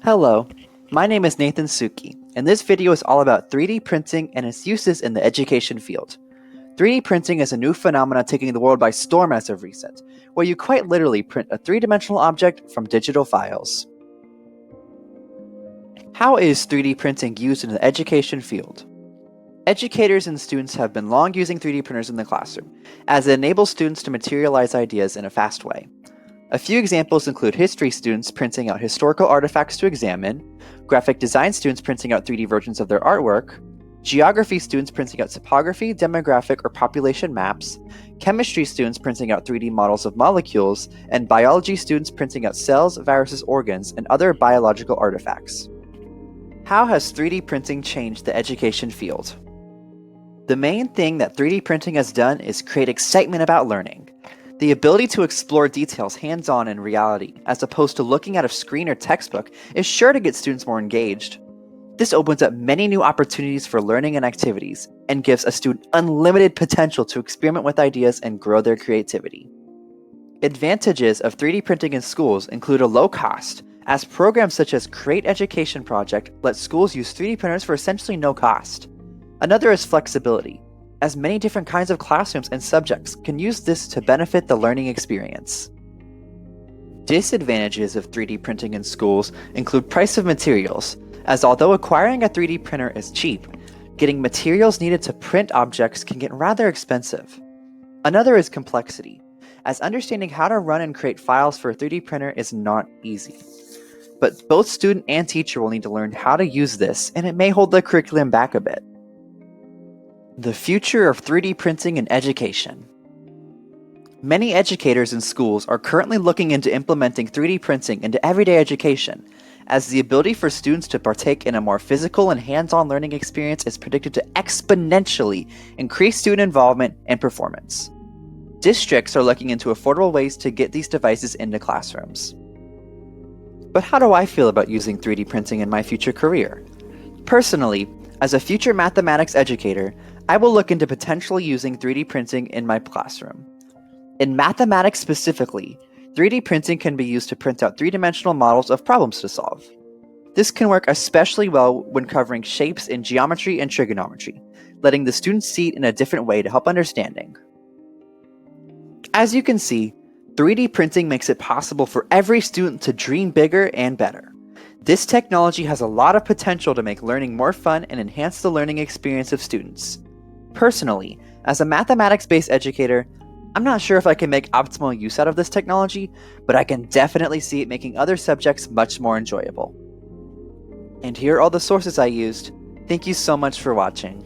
Hello, my name is Nathan Suki, and this video is all about 3D printing and its uses in the education field. 3D printing is a new phenomenon taking the world by storm as of recent, where you quite literally print a three-dimensional object from digital files. How is 3D printing used in the education field? Educators and students have been long using 3D printers in the classroom, as it enables students to materialize ideas in a fast way. A few examples include history students printing out historical artifacts to examine, graphic design students printing out 3D versions of their artwork, geography students printing out topography, demographic, or population maps, chemistry students printing out 3D models of molecules, and biology students printing out cells, viruses, organs, and other biological artifacts. How has 3D printing changed the education field? The main thing that 3D printing has done is create excitement about learning. The ability to explore details hands-on in reality, as opposed to looking at a screen or textbook, is sure to get students more engaged. This opens up many new opportunities for learning and activities, and gives a student unlimited potential to experiment with ideas and grow their creativity. Advantages of 3D printing in schools include a low cost, as programs such as Create Education Project let schools use 3D printers for essentially no cost. Another is flexibility, as many different kinds of classrooms and subjects can use this to benefit the learning experience. Disadvantages of 3D printing in schools include price of materials, as although acquiring a 3D printer is cheap, getting materials needed to print objects can get rather expensive. Another is complexity, as understanding how to run and create files for a 3D printer is not easy. But both student and teacher will need to learn how to use this, and it may hold the curriculum back a bit. The future of 3D printing in education. Many educators in schools are currently looking into implementing 3D printing into everyday education, as the ability for students to partake in a more physical and hands-on learning experience is predicted to exponentially increase student involvement and performance. Districts are looking into affordable ways to get these devices into classrooms. But how do I feel about using 3D printing in my future career? Personally, as a future mathematics educator, I will look into potentially using 3D printing in my classroom. In mathematics specifically, 3D printing can be used to print out three-dimensional models of problems to solve. This can work especially well when covering shapes in geometry and trigonometry, letting the students see it in a different way to help understanding. As you can see, 3D printing makes it possible for every student to dream bigger and better. This technology has a lot of potential to make learning more fun and enhance the learning experience of students. Personally, as a mathematics-based educator, I'm not sure if I can make optimal use out of this technology, but I can definitely see it making other subjects much more enjoyable. And here are all the sources I used. Thank you so much for watching.